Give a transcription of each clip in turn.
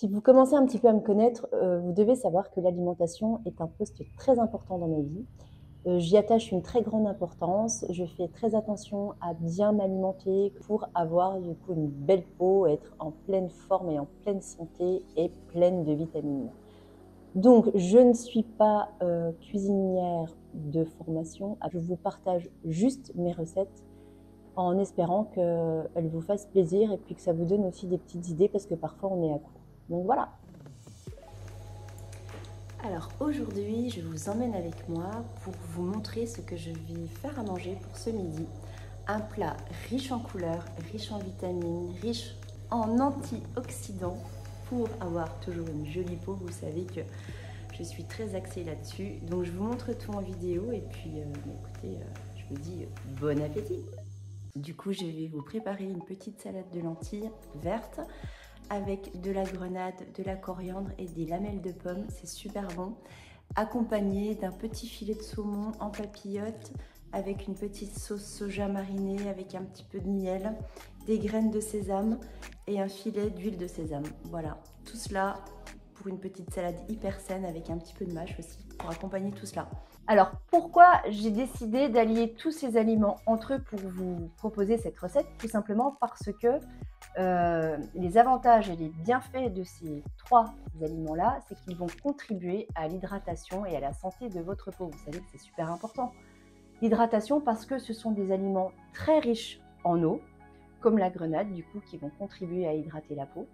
Si vous commencez un petit peu à me connaître, vous devez savoir que l'alimentation est un poste très important dans ma vie. J'y attache une très grande importance. Je fais très attention à bien m'alimenter pour avoir du coup une belle peau, être en pleine forme et en pleine santé et pleine de vitamines. Donc, je ne suis pas cuisinière de formation. Je vous partage juste mes recettes en espérant qu'elles vous fassent plaisir et puis que ça vous donne aussi des petites idées parce que parfois on est à court. Donc voilà. Alors aujourd'hui, je vous emmène avec moi pour vous montrer ce que je vais faire à manger pour ce midi. Un plat riche en couleurs, riche en vitamines, riche en antioxydants pour avoir toujours une jolie peau. Vous savez que je suis très axée là-dessus. Donc je vous montre tout en vidéo et puis écoutez, je vous dis bon appétit. Du coup, je vais vous préparer une petite salade de lentilles vertes avec de la grenade, de la coriandre et des lamelles de pommes. C'est super bon. Accompagné d'un petit filet de saumon en papillote avec une petite sauce soja marinée avec un petit peu de miel, des graines de sésame et un filet d'huile de sésame. Voilà, tout cela pour une petite salade hyper saine avec un petit peu de mâche aussi pour accompagner tout cela. Alors, pourquoi j'ai décidé d'allier tous ces aliments entre eux pour vous proposer cette recette? Tout simplement parce que les avantages et les bienfaits de ces trois aliments-là, c'est qu'ils vont contribuer à l'hydratation et à la santé de votre peau. Vous savez que c'est super important. L'hydratation parce que ce sont des aliments très riches en eau, comme la grenade, du coup, qui vont contribuer à hydrater la peau.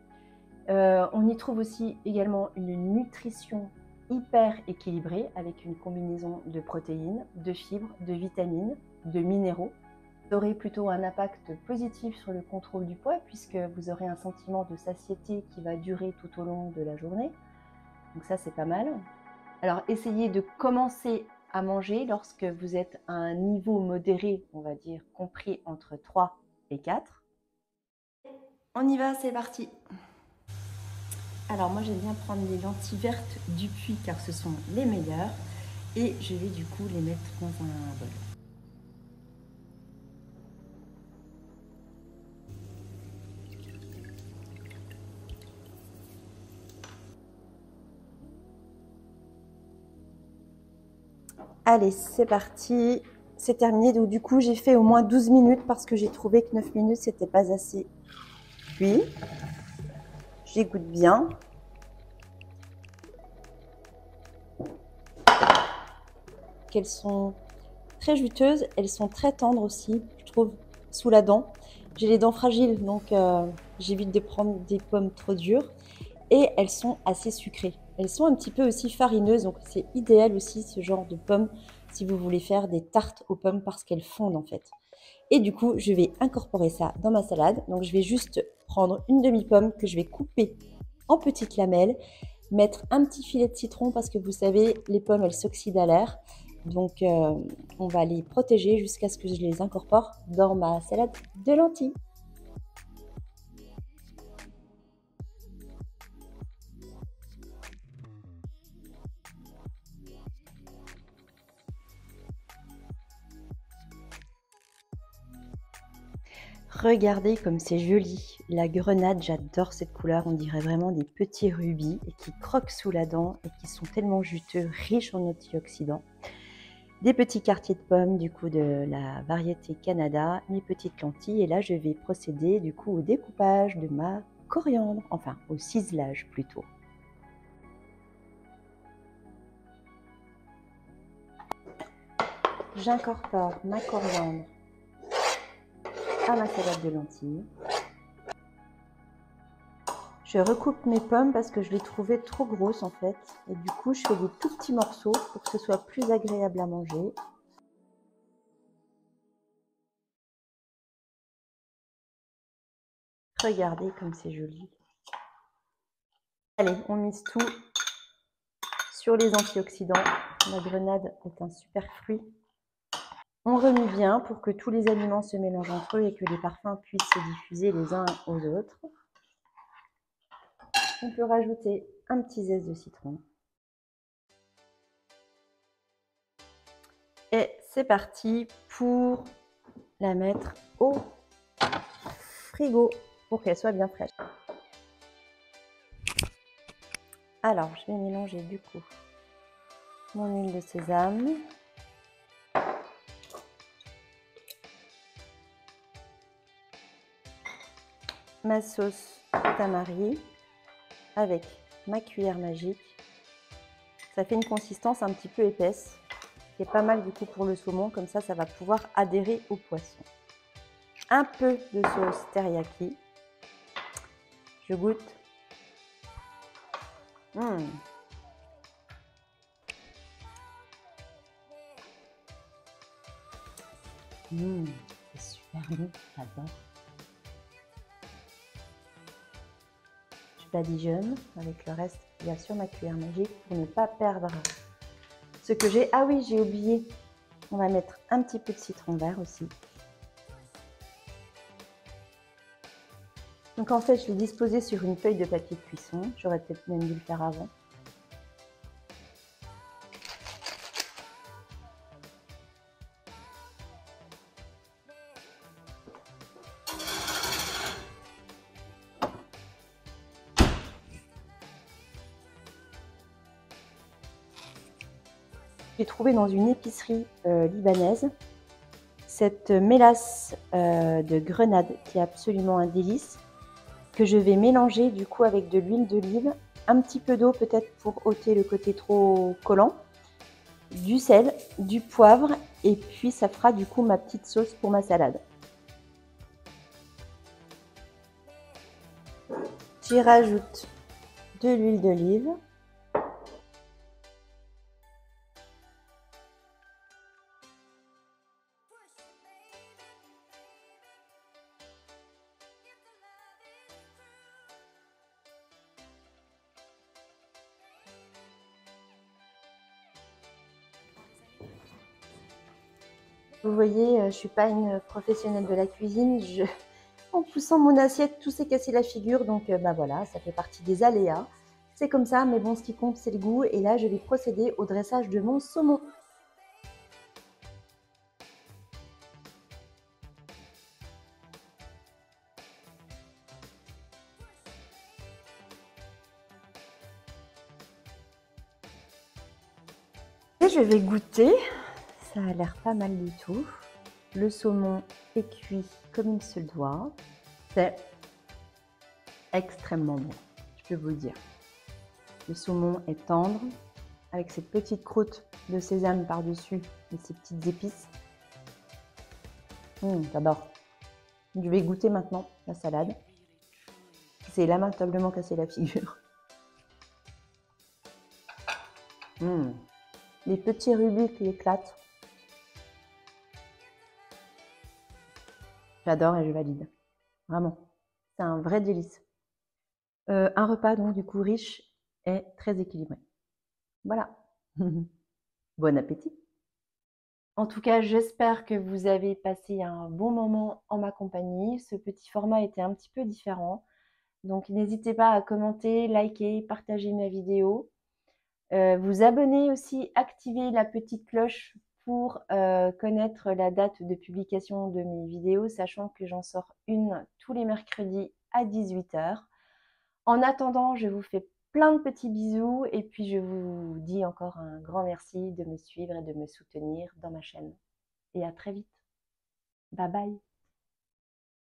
On y trouve aussi également une nutrition hyper équilibrée avec une combinaison de protéines, de fibres, de vitamines, de minéraux. Vous aurez plutôt un impact positif sur le contrôle du poids puisque vous aurez un sentiment de satiété qui va durer tout au long de la journée. Donc ça, c'est pas mal. Alors, essayez de commencer à manger lorsque vous êtes à un niveau modéré, on va dire, compris entre 3 et 4. On y va, c'est parti! Alors moi j'aime bien prendre les lentilles vertes du puits car ce sont les meilleures et je vais du coup les mettre dans un bol. Allez, c'est parti, c'est terminé. Donc du coup j'ai fait au moins 12 minutes parce que j'ai trouvé que 9 minutes c'était pas assez cuit. J'égoutte bien. Qu'elles sont très juteuses, elles sont très tendres aussi, je trouve, sous la dent. J'ai les dents fragiles, donc j'évite de prendre des pommes trop dures. Et elles sont assez sucrées. Elles sont un petit peu aussi farineuses, donc c'est idéal aussi ce genre de pommes si vous voulez faire des tartes aux pommes parce qu'elles fondent en fait. Et du coup, je vais incorporer ça dans ma salade. Donc je vais juste prendre une demi-pomme que je vais couper en petites lamelles, mettre un petit filet de citron parce que vous savez, les pommes elles s'oxydent à l'air. Donc on va les protéger jusqu'à ce que je les incorpore dans ma salade de lentilles. Regardez comme c'est joli. La grenade, j'adore cette couleur. On dirait vraiment des petits rubis et qui croquent sous la dent et qui sont tellement juteux, riches en antioxydants. Des petits quartiers de pommes du coup de la variété Canada, mes petites lentilles. Et là, je vais procéder du coup au découpage de ma coriandre, enfin au ciselage plutôt. J'incorpore ma coriandre à ma salade de lentilles. Je recoupe mes pommes parce que je les trouvais trop grosses en fait. Et du coup, je fais des tout petits morceaux pour que ce soit plus agréable à manger. Regardez comme c'est joli. Allez, on mise tout sur les antioxydants. La grenade est un super fruit. On remue bien pour que tous les aliments se mélangent entre eux et que les parfums puissent se diffuser les uns aux autres. On peut rajouter un petit zeste de citron. Et c'est parti pour la mettre au frigo pour qu'elle soit bien fraîche. Alors, je vais mélanger du coup mon huile de sésame. Ma sauce tamari avec ma cuillère magique. Ça fait une consistance un petit peu épaisse, qui est pas mal du coup pour le saumon, comme ça va pouvoir adhérer au poisson. Un peu de sauce teriyaki. Je goûte. C'est super bon, j'adore. Je badigeonne avec le reste qu'il y a sur ma cuillère magique pour ne pas perdre ce que j'ai. Ah oui, j'ai oublié. On va mettre un petit peu de citron vert aussi. Donc en fait, je l'ai disposé sur une feuille de papier de cuisson. J'aurais peut-être même dû le faire avant. J'ai trouvé dans une épicerie libanaise cette mélasse de grenade qui est absolument un délice, que je vais mélanger du coup avec de l'huile d'olive, un petit peu d'eau peut-être pour ôter le côté trop collant, du sel, du poivre, et puis ça fera du coup ma petite sauce pour ma salade. J'y rajoute de l'huile d'olive. Vous voyez, je ne suis pas une professionnelle de la cuisine. En poussant mon assiette, tout s'est cassé la figure. Donc bah voilà, ça fait partie des aléas. C'est comme ça, mais bon, ce qui compte, c'est le goût. Et là, je vais procéder au dressage de mon saumon. Et je vais goûter. Ça a l'air pas mal du tout. Le saumon est cuit comme il se doit. C'est extrêmement bon, je peux vous le dire. Le saumon est tendre, avec cette petite croûte de sésame par-dessus et ces petites épices. J'adore. Je vais goûter maintenant la salade. C'est lamentablement cassé la figure. Les petits rubis qui éclatent. J'adore et je valide. Vraiment. C'est un vrai délice. Un repas donc du coup riche et très équilibré. Voilà. Bon appétit. En tout cas, j'espère que vous avez passé un bon moment en ma compagnie. Ce petit format était un petit peu différent. Donc n'hésitez pas à commenter, liker, partager ma vidéo. Vous abonner aussi, activer la petite cloche pour connaître la date de publication de mes vidéos, sachant que j'en sors une tous les mercredis à 18 h. En attendant, je vous fais plein de petits bisous et puis je vous dis encore un grand merci de me suivre et de me soutenir dans ma chaîne. Et à très vite. Bye bye.